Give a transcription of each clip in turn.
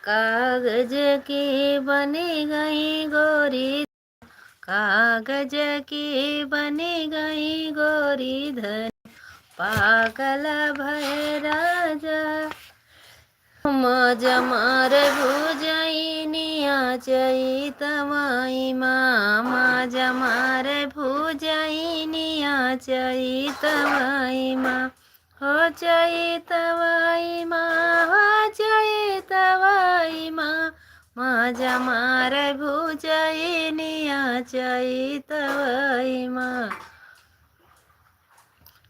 कागज की बनी गई गोरी, कागज की बनी गई गोरी धन, पागल भय राजा। मज मार भुजैनिया चैतवाई माँ, मज मार भुजैनिया चैतवाई माँ, हो चैतवाई माँ, हो चैतवाई माँ, मज मार भुजैनिया चैतवाई माँ।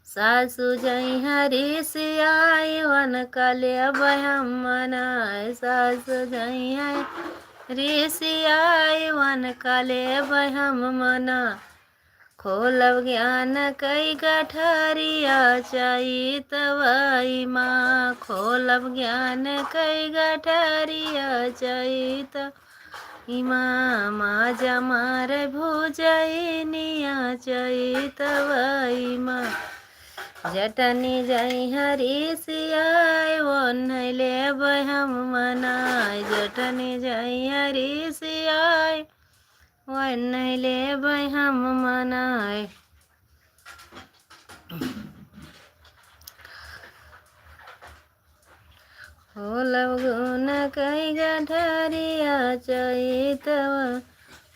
सासु जई हरी सियाई वन कले बहम मनाय, सासु जई हरी सियाई वन कले बहम मना। खोलब ज्ञान कई गठरिया चैतवाई माँ, खोलब ज्ञान कई गठरिया चैत माँ, माज मार भुजैनिया चैतवाई माँ। जटनी जई हरी सियाय वनले बहम मनाय, जटनी जई हरी सियाय वनले बहम मनाय। होलब गुन कई गठरिया चैतवा,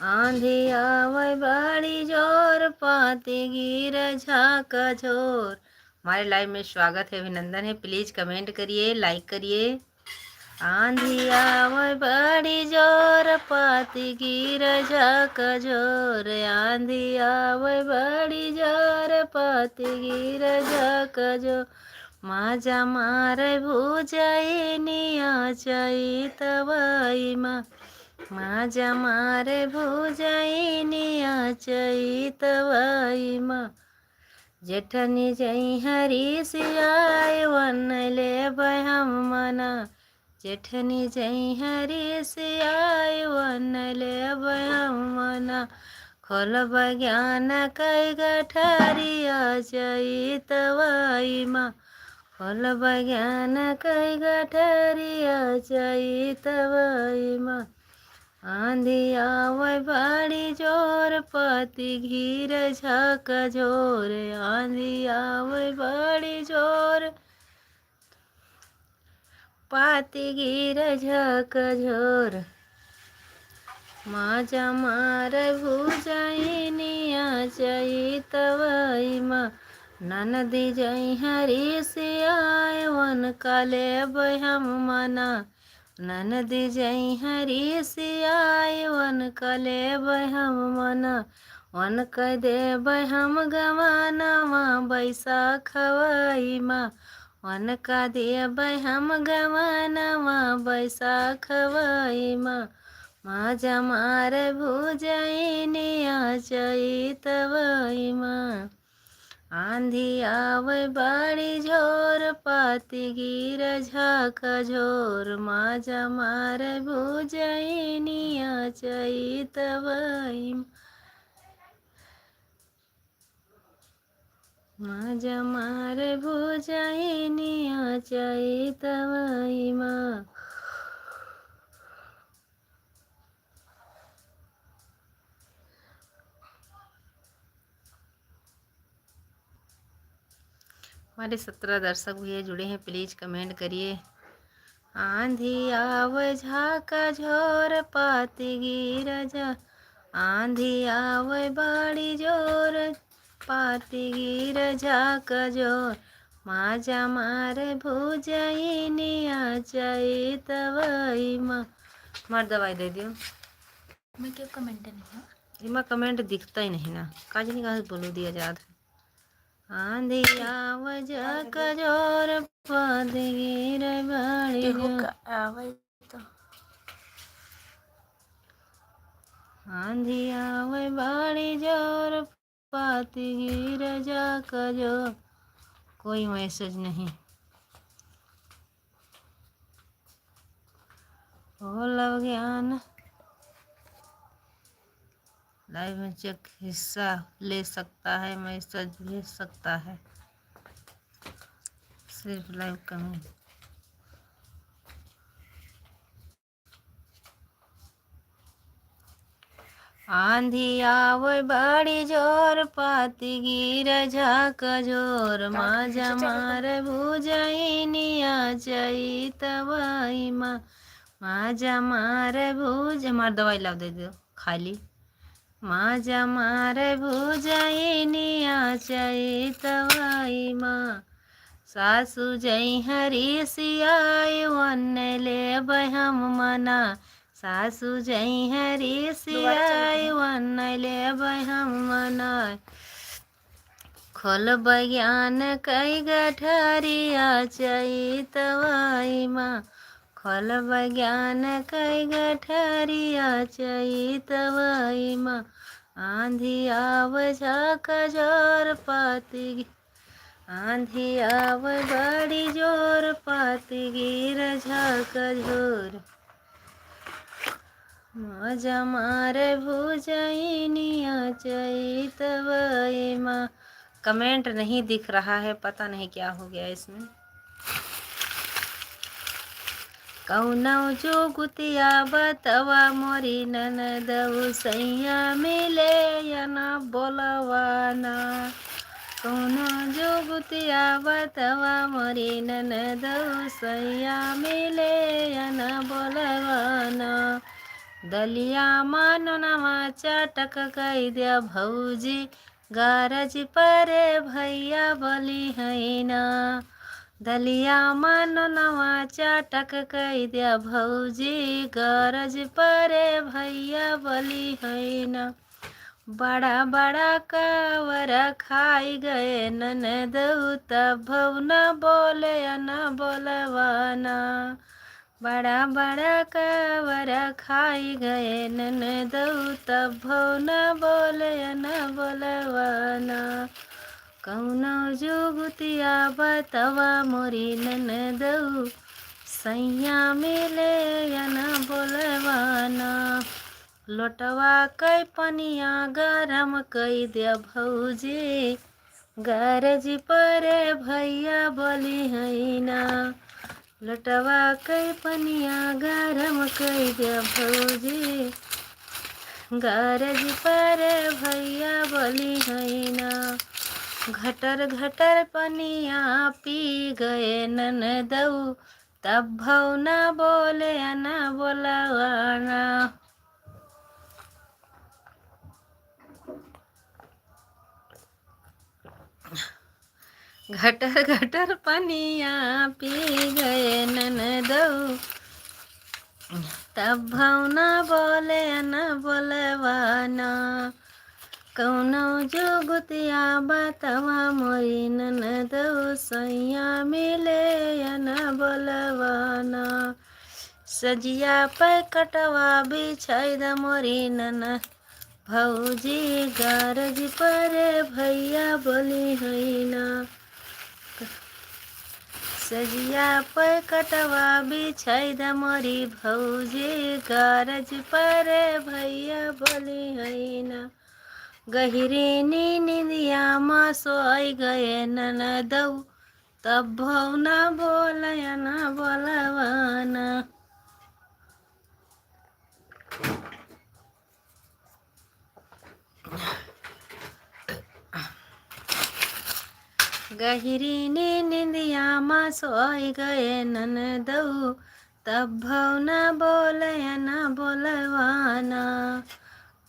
आंधी आवे बड़ी जोर, पाती गिर झाका झोर। हमारे लाइव में स्वागत है, अभिनंदन है। प्लीज़ कमेंट करिए, लाइक करिए। आंधी आवे बड़ी जोर, पाती गिर झाका झोर, आंधी आवे बड़ी जोर, पाती गिर झाका झोर। माजा मार भुजैनिया चैतवाई माँ, माजा मार भुजैनिया चैतवाई माँ। जेठनी जई हरी सियाय वनले बहम मना, जेठनी जई हरी सियाय वनले बहम मना। खोलब ज्ञान कई गठरिया चैतवाई माँ, खोलब ज्ञान कई गठरिया चैतवाई माँ। आंधी आवे बड़ी जोर, पाती गिर झाका झोर, आंधी आवे बड़ी जोर, पाती गिर झाका झोर। माजा मार भुजैनिया चैतवाई माँ, ननदी जई हरी सियाय वन कले बहम मना, ननदी जई हरी सियाय वन कले बहम मना। वन कह दे बहम गवानवा बैसाखवाई माँ, वन का दे बहम गवानवा बैसाखवाई माँ। माजा मार भुजैनिया चैतवाई माँ, आंधी आवे बड़ी झोर, पाती गिर झाका झोर। माजा मार भुजैनिया चैतवाई, माजा मार भुजैनिया चैतवाई माँ। हमारे 17 दर्शक भैया जुड़े हैं, प्लीज़ कमेंट करिए। आंधी आवे झाका झोर, पाती गिर जा, आंधी आवे बड़ी जोर, पाती गिर झाका झोर। माजा मार भुजैनिया चैतवाई माँ। मार दवाई दे दियो। मैं क्यों कमेंट नहीं, इमा कमेंट दिखता ही नहीं ना, काज नहीं कहा बोलो दिया जात। आंधी आवे झाका झोर, पाती गिर बड़ी जोर, तो आंधी आवे बड़ी जोर, पाती गिर झाका झोर। कोई मैसेज नहीं। होलब ज्ञान लाइव में चेक हिस्सा ले सकता है, मैसेज भेज सकता है, सिर्फ लाइव कमेंट। आंधी आवय बड़ी जोर पाती गिर झाक जोर माजा मार भुजैनिया चैतवाई माँ माजा मार भुज मार दवाई लाव दे दो खाली माजा मार भुजैनिया चैतवाई माँ सासु जई हरी सियाय वन ले बहम मना सासु जई हरी सियाय वन ले बहम मना खोल बज्ञान कई गठरिया चैतवाई माँ खोल बज्ञान कई गठरिया चैतवाई माँ आंधी आव झाक जोर पाती आंधी आव बड़ी जोर पाती गिर झाक झोर माजा मारे भुजैनिया चैतवाई माँ। कमेंट नहीं दिख रहा है, पता नहीं क्या हो गया इसमें। कौनौ जो गुतिया बतवा मोरी ननदऊ सैया मिले या ना बोलवाना कौनो जो गुतिया बतवा मोरी ननदऊ सैया मिले या ना बोलवाना दलिया मानो नमा चटक कई दिया भौजी गारज परे भैया बोली है ना दलिया मानो नमा चटक कई दिया भौजी गारज परे भैया बोली है ना बड़ा बड़ा कावर खाई गए ननदऊ तब न बोले न बोलवाना बड़ा बड़ा कावर खाई गए ननदऊ तब न बोले न बोलवाना कौनो जुगुतिया बतवा मोरी ननदऊ सैया मिले या न बोलवाना लोटवा कई पनिया गरम कई दे भौजी गरज परे भैया बोली है ना लोटवा कई पनिया गरम कई दे भौजी गरज परे भैया बोली है ना घटर घटर पनिया पी गए ननदऊ तब भौ न बोले न बोलवाना घटर घटर पनिया पी गए ननदऊ तब भौना बोले न बोलवाना कौनो जुगुतिया बतवा मोरी ननदऊ सैया मिले या न बोलवाना सजिया पे कटवा बिछाई द मोरी नन भौजी गारज परे भैया बोली है ना सजिया पे कटवा बिछाई द मोरी भौजी गारज परे भैया बोली है ना गहिरी निंदिया माँ सोई गए ननदऊ तब भौ न बोलया न बोलवाना गहिरी निंदिया माँ सोई गए ननदऊ तब भौ न बोलया न बोलवाना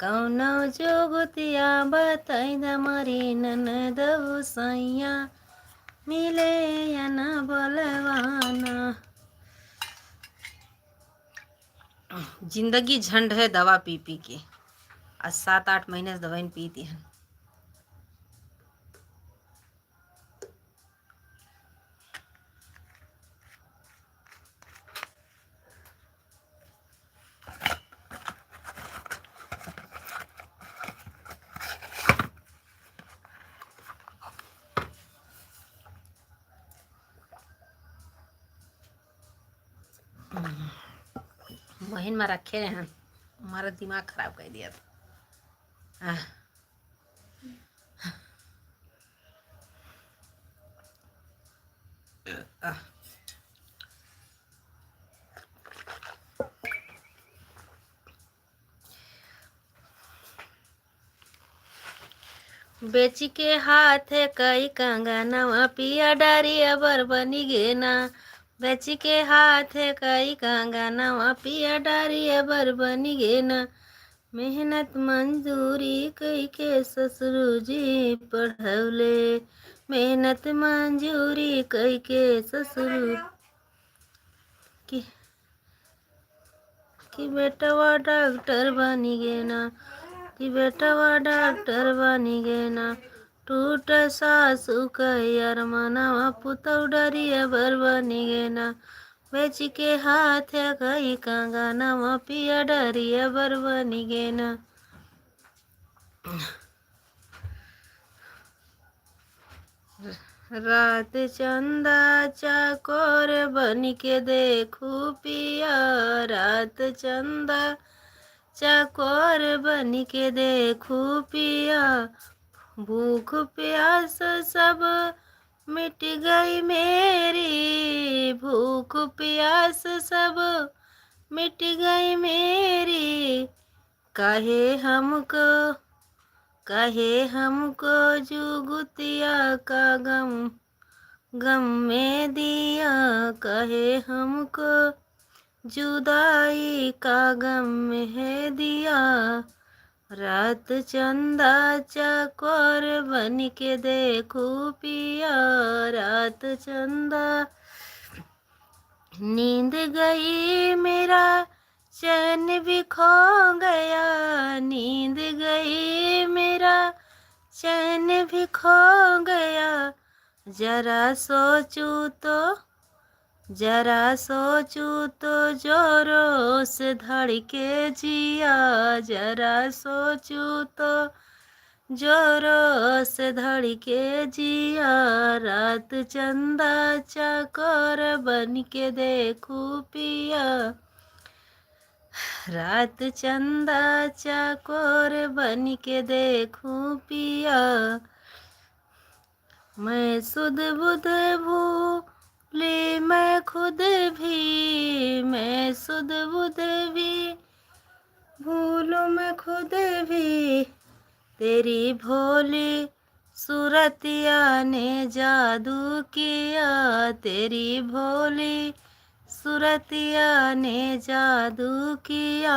कौनो जुगुतिया बताई द मरी ननदऊ सैया मिले या न बोलवाना। जिंदगी झंड है दवा पी पी के आज 7-8 महीने से दवाई पीती है। बहन में रखे हैं हमारा दिमाग खराब कर दिया था। बेची के हाथ कई कंगनवा पिया डरिया बर बनी गे ना। बेची के हाथ कई कंगनवा पिया डरिया बर बनी गे ना। मेहनत मंजूरी कई के ससुर जी पढ़ौले। मेहनत मंजूरी कई के ससुर की कि बेटवा डॉक्टर बनी गे ना। कि बेटवा डॉक्टर बनी गे ना। टूट सासू कैर मनवा पुतौ डरिया बर बनी गे ना। बेच के हाथ कई कंगनवा पिया डरिया बर बनी गे ना। रात चंदा चकोर बन के देखू पिया। रात चंदा चकोर बन के देखू पिया। भूख प्यास सब मिट गई मेरी। भूख प्यास सब मिट गई मेरी। कहे हमको जुगतिया का गम में दिया। कहे हमको जुदाई का गम है दिया। रात चंदा चकोर बन के देखू पिया। रात चंदा नींद गई मेरा चैन भी खो गया। नींद गई मेरा चैन भी खो गया। जरा सोचूं तो जोरों से धड़के जिया। जरा सोचूं तो जोरों से धड़के जिया। रात चंदा चकोर बन के देखू पिया। रात चंदा चकोर बन के देखूं पिया। मैं सुध बुध भूली मैं खुद भी। मैं सुध बुध भी भूलूं मैं खुद भी। तेरी भोली सूरतिया ने जादू किया। तेरी भोली सूरतिया ने जादू किया।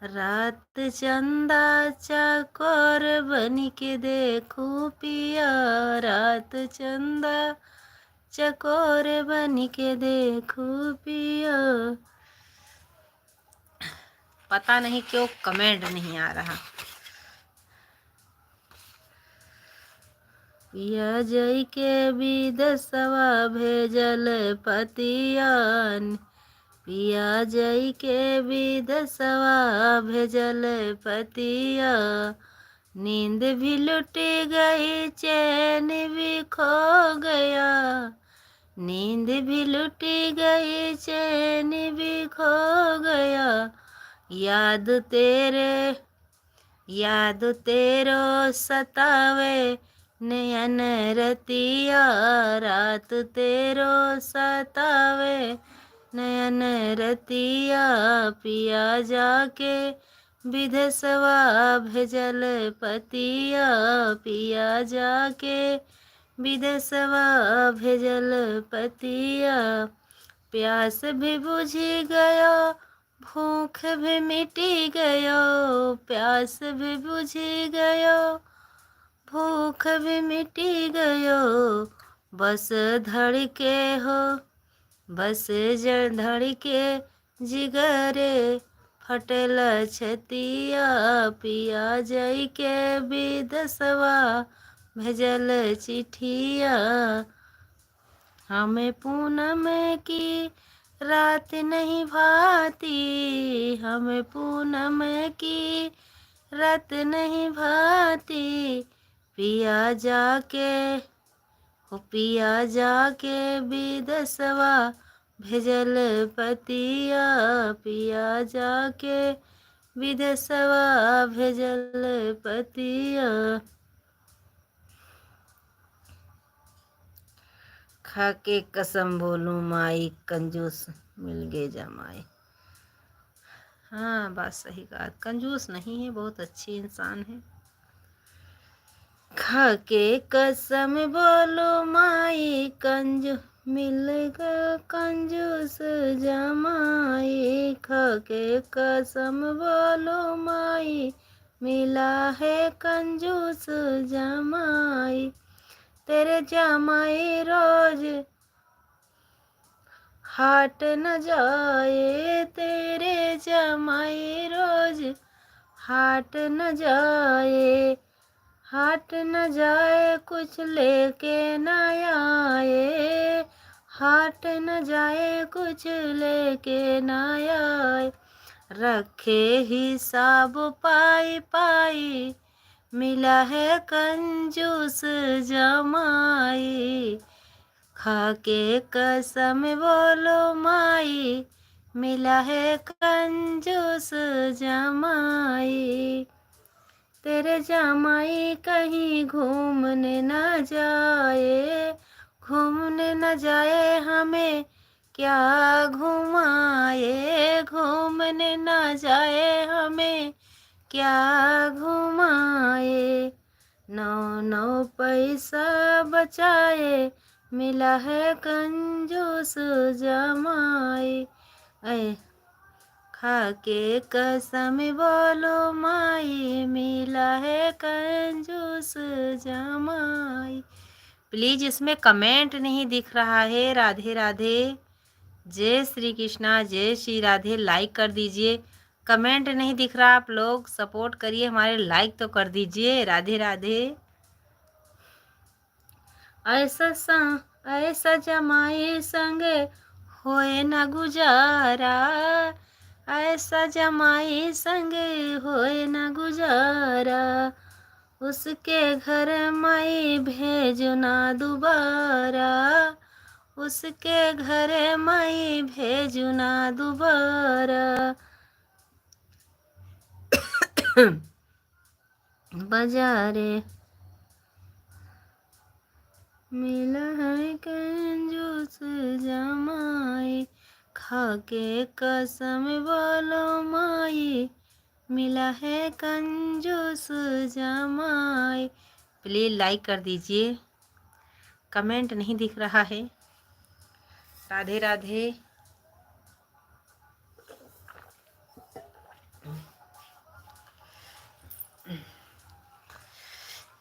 रात चंदा चकोर बन के देखूं पिया। रात चंदा चकोर बन के देखूं पिया। पता नहीं क्यों कमेंट नहीं आ रहा। पिया जई के विदेशवा भेजल पतियान। पिया जई के विदेशवा भेजल पतिया। नींद भी लुट गई चैन भी खो गया। नींद भी लुट गई चैन भी खो गया। याद तेरो सतावे नयन रतिया। रात तेरो सतावे नयन रतिया। पिया जाके विदेशवा भेजल पतिया। पिया जाके विदेशवा भेजल पतिया। प्यास भी बुझी गयो भूख भी मिटी गयो। प्यास भी बुझी गयो भूख भी मिटी गयो। बस धड़के हो बस धड़के जिगरे फटल छतिया। पिया जई के विदेशवा भेजल चिठिया। हमें पूनम की रात नहीं भाती। हमें पूनम की रात नहीं भाती। पिया जाके विदेशवा भेजल पतिया। पिया जाके विदेशवा भेजल पतिया। खा के कसम बोलूं माई कंजूस मिल गए जमाई। हाँ बात सही कहा। कंजूस नहीं है, बहुत अच्छी इंसान है। खा के कसम बोलो माई कंजू मिलेगा कंजूस जमाई। खा के कसम बोलो माई मिला है कंजूस जमाई। तेरे जमाई रोज हाट न जाए, तेरे जमाई रोज हाट न जाए। हाट न जाए कुछ लेके न आए। हाट न जाए कुछ लेके न आए। रखे हिसाब पाई पाई मिला है कंजूस जमाई। खा के कसम बोलो माई मिला है कंजूस जमाई। तेरे जमाई कहीं घूमने न जाए। घूमने न जाए हमें क्या घुमाए। घूमने न जाए हमें क्या घुमाए। नौ नौ पैसा बचाए मिला है कंजूस जमाई। ऐ खा के कसम बोलो माई मिला है कंजूस जमाई। प्लीज इसमें कमेंट नहीं दिख रहा है। राधे राधे, जय श्री कृष्णा, जय श्री राधे। लाइक कर दीजिए, कमेंट नहीं दिख रहा। आप लोग सपोर्ट करिए हमारे, लाइक तो कर दीजिए। राधे राधे। ऐसा जमाई संगे होए न गुजारा। ऐसा जमाई संगे होए न गुजारा। उसके घर माई भेजो ना दोबारा। उसके घर माई भेजो ना दोबारा। बाजारे मिला है कंजूस जमाई। खा के कसम बोलो माई मिला है कंजूस जमाई। प्लीज लाइक कर दीजिए, कमेंट नहीं दिख रहा है। राधे राधे।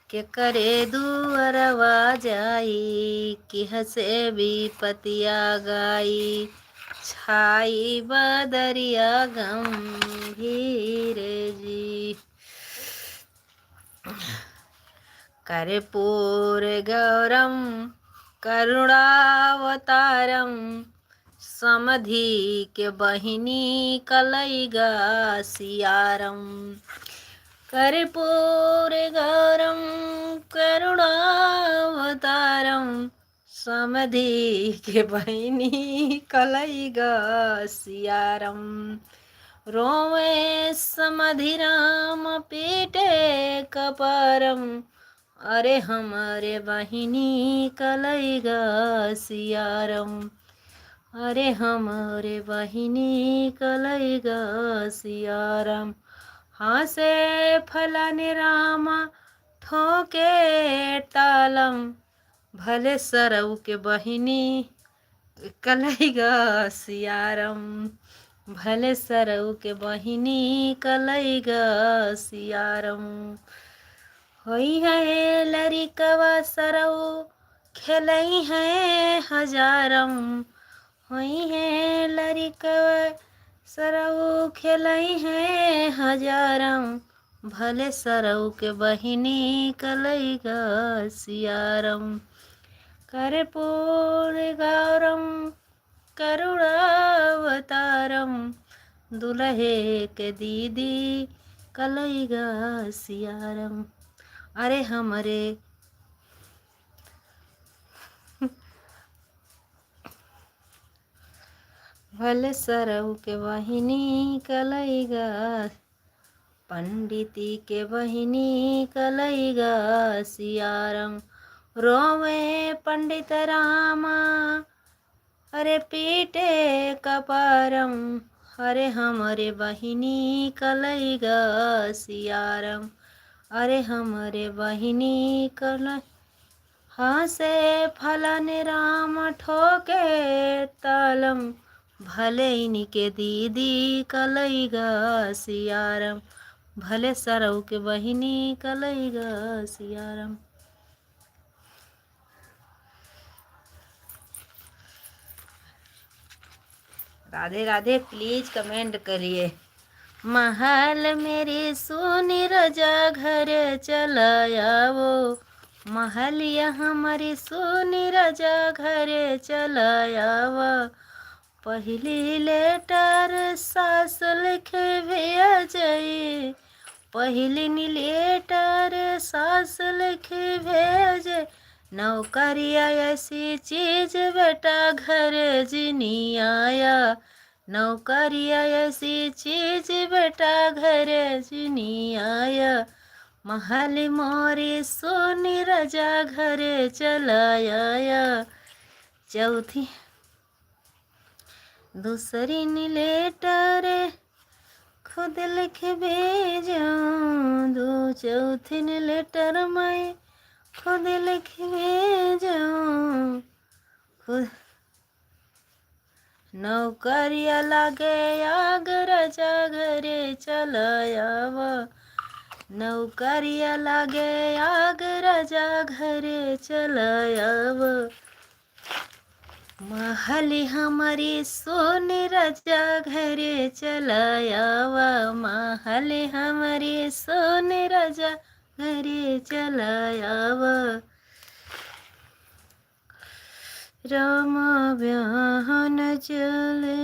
के करे दुअरवा जाई कि हसे विपतिया गाई। छाई बदरिया गंभीर जी। कर्पूर गौरम करुणावतारम। समधि के बहिनी कलैगा सियारम। कर्पूर गौरम करुणावतारम। समधि के बहिनी कलैगा सियारम। रोवे समधिराम पीटे कपारम। अरे हमारे बहिनी कलैगा सियारम। अरे हमारे बहिनी कलैगा सियारम। हासे फलाने रामा ठोके तालम। भले सरऊ के बहिनी कलैगा सियारम। भले सरऊ के बहिनी कलैगा सियारम। होई है लरिकवा सरऊ खेलई है हजारम। होई है लरिकवा सरऊ खेलई है हजारम। भले सरऊ के बहिनी कलैगा सियारम। कर्पूर गौरम करुणावतारम। दुल्हे के दीदी कलैगा सियारम। अरे हमरे भले सरऊ के बहिनी कलैगा। पंडिती के बहिनी कलैगा सियारम। रोवे पंडित रामा अरे पीटे कपारम। अरे हमारे बहिनी कलैगा सियारम। अरे हमरे बहिनी कल हंसे फलन राम ठोके तालम, भले इनके दीदी कलईगा सियारम, भले सरऊ के बहिनी कलईगा सियारम। राधे राधे। प्लीज कमेंट करिए। महल मेरी सोनी रजा घर चलाया वो, महलिया हमारी सोनी रजा घर चलाया वो, पहली लेटर सास लिखे भेजे, पहली लेटर सास लिखे भेजे, नौकरिया ऐसी चीज बेटा घर जिनी आया, नौकरिया ऐसी चीज बेटा घर जिनी आया, महल मोरी सोनी रजा घर चलाया। चौथी दूसरी लेटर खुद लिख भेजाऊं, दो चौथी लेटर मैं खुद लिख भेजाऊं, खुद नौकरिया लागे आग रजा घरे चलाया वो, नौकरिया लागे आग रजा घरे चलाया वो, महली हमारी सोनी रजा घरे चलाया वा, महली हमारी सोनी रजा घरे चलाया वा। राम ब्याहन चले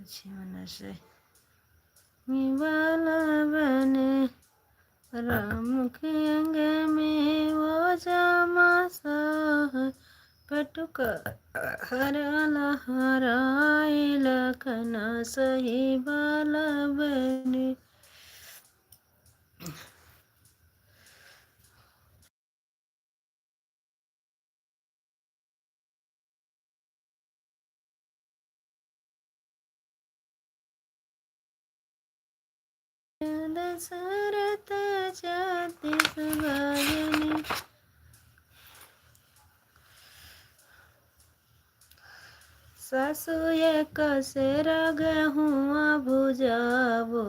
जीवन से बाला बने, राम के अंग में वो जामा सा पटुक हर लहराए, लखना सही बाला बने। दशरथ जाति सुभागिनी, सासु एक सेर गेहुआ भुजावो,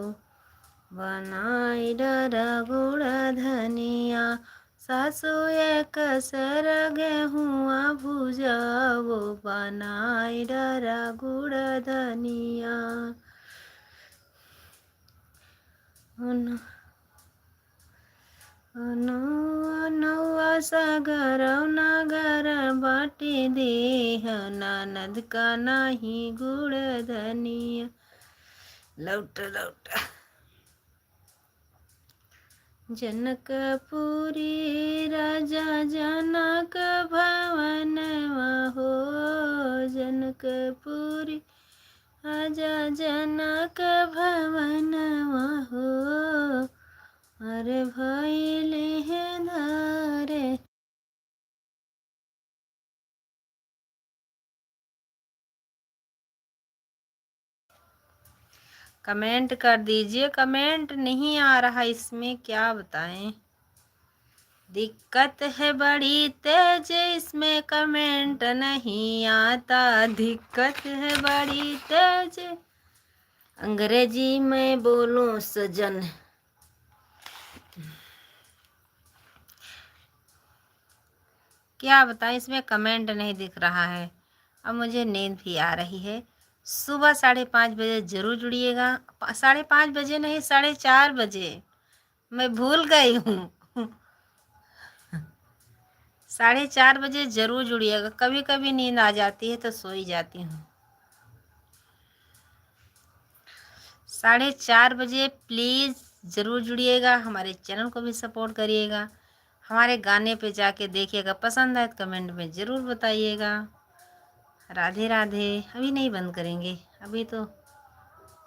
बनाई डरा गुड़ धनिया, सासु एक सेर गेहुआ भुजावो, बनाई डरा गुड़ धनिया। नौआ सागर नगर बाटी देह, ननद का नाही गुड़ धनिया। लौट लौट जनकपुरी राजा जनक भवन हो, जनकपुरी राजा जनक भवन हो, अरे भइले है धारे। कमेंट कर दीजिए, कमेंट नहीं आ रहा इसमें, क्या बताएं। दिक्कत है बड़ी तेज इसमें कमेंट नहीं आता, दिक्कत है बड़ी तेज, अंग्रेजी में बोलूं सजन। क्या बताएं, इसमें कमेंट नहीं दिख रहा है। अब मुझे नींद भी आ रही है। सुबह 5:30 बजे ज़रूर जुड़िएगा। 5:30 बजे नहीं, 4:30 बजे, मैं भूल गई हूँ। 4:30 बजे ज़रूर जुड़िएगा। कभी कभी नींद आ जाती है तो सो ही जाती हूँ। 4:30 बजे प्लीज़ ज़रूर जुड़िएगा। हमारे चैनल को भी सपोर्ट करिएगा। हमारे गाने पे जाके देखिएगा, पसंद आए तो कमेंट में ज़रूर बताइएगा। राधे राधे। अभी नहीं बंद करेंगे, अभी तो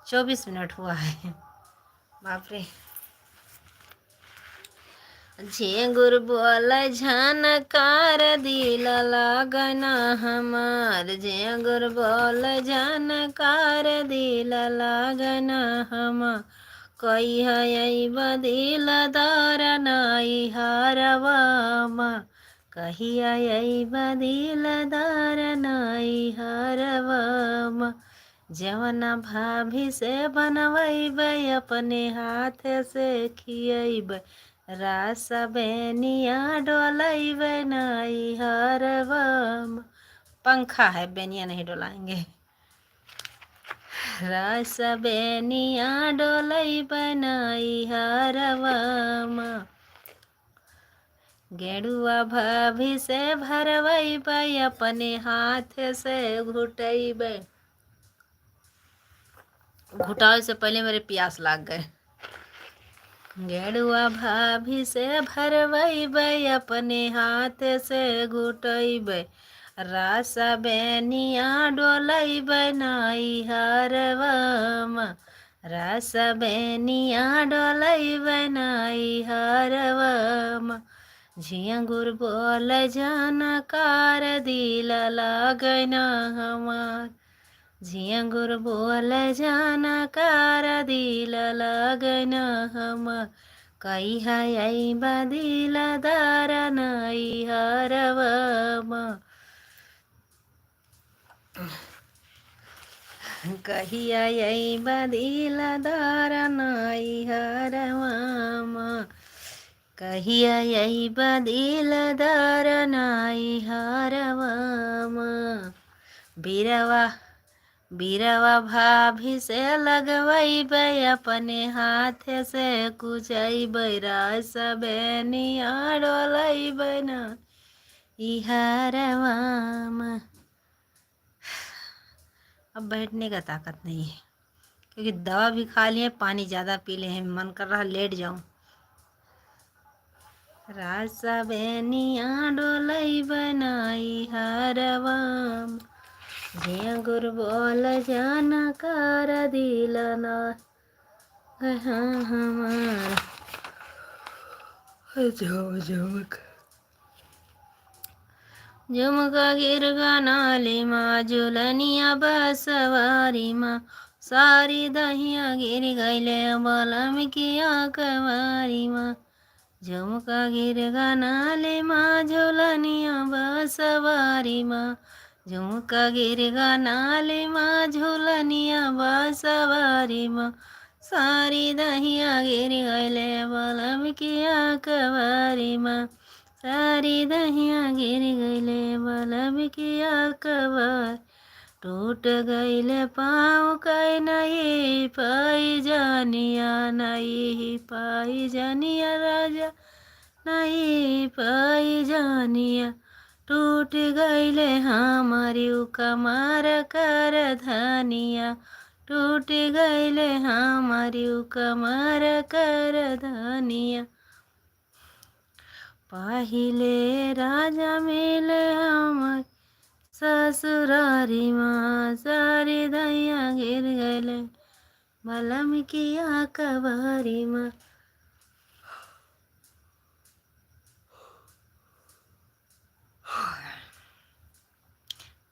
24 मिनट हुआ है। बाप रे। झेंगुर बोल झनकार दिल लागना हमार, झेंगुर बोल झनकार दिल लागना हमार, कही है बदिल दार नाई हरवामा, कही है बदिल दार नाई हरवामा। जवना भाभी से बनवैबै अपने हाथ से खियैबै, रास बेनिया डोलैबै नाई हरवामा। पंखा है, बेनिया नहीं डोलाएंगे। रास बेनिया डोलैबै नाई हरवामा, गेरुआ भाभी से भरवैबै अपने हाथ से घुटैबै। घुटावे से पहले मेरे प्यास लाग गए। गेरुआ भाभी से भरवैबै अपने हाथ से घुटैबै, रास बेनिया डोलैबै नाई हरवामा, रास बेनिया डोलैबै नाई हरवामा। झिंगुर बोल जानकार दिल लागैना हमार, झिंगुर बोल जानकार दिल लगन हमार। कही है बदिल दार नाई हरवामा, कही है बदिल दार नाई हरवामा, कही है बदिल दार नाई हरवामा। बीरवा भाभी से लगवैबै अपने हाथ से कुचैबै, रास बेनिया डोलैबै नाई हरवामा। अब बैठने का ताकत नहीं है, क्योंकि दवा भी खा लिए, पानी ज़्यादा पी ले हैं, मन कर रहा लेट जाऊं। रास बेनिया डोलैबै नाई हरवामा, झिंगुर बोल जानकार दिल ना हमार। झुमका गिरगा नाली माँ झुलनिया बसवारी माँ, सारी दहिया गिर गईले बलम किया कवारी माँ। झुमका गिरगा नाली माँ झुलनिया बसवारी माँ, झुमका गिरगा नाली माँ झुलनिया बसवारी माँ। सारी दहिया गिर गईले बलम किया कवारी माँ, सारी दहिया गिर गईले बलम किया कवार। टूट गईले पाँव कई नहीं पाई जानिया, नहीं पाई जानिया राजा नहीं पाई जानिया। टूट गईले हमारी कमर कर धनिया, टूट गईले हमारी कमर कर धनिया। पहिले राजा मिले हमार ससुरारी माँ, सारी दैया गिर गए बलम किया कवारी माँ।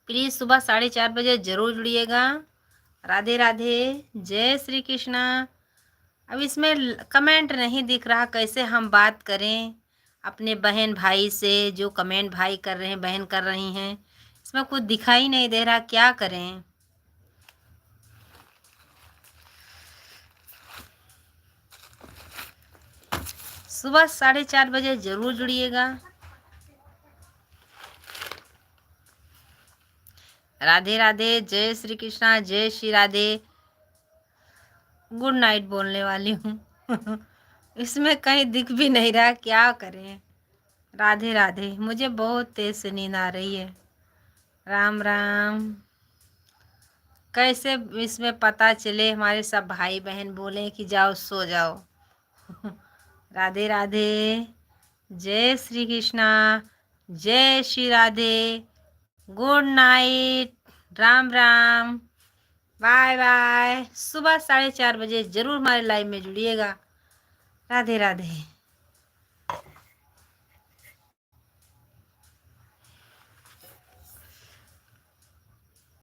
प्लीज़ सुबह 4:30 बजे ज़रूर जुड़िएगा। राधे राधे, जय श्री कृष्णा। अब इसमें कमेंट नहीं दिख रहा, कैसे हम बात करें अपने बहन भाई से, जो कमेंट भाई कर रहे हैं, बहन कर रही हैं, इसमें कुछ दिखाई नहीं दे रहा, क्या करें। सुबह 4:30 बजे ज़रूर जुड़िएगा। राधे राधे, जय श्री कृष्णा, जय श्री राधे। गुड नाइट बोलने वाली हूँ इसमें कहीं दिख भी नहीं रहा, क्या करें। राधे राधे, मुझे बहुत तेज से नींद आ रही है। राम राम। कैसे इसमें पता चले, हमारे सब भाई बहन बोले कि जाओ सो जाओ राधे राधे, जय श्री कृष्णा, जय Shri Radhe, good night, Ram Ram, bye bye. सुबह 4:30 बजे ज़रूर हमारे लाइव में जुड़िएगा। राधे राधे।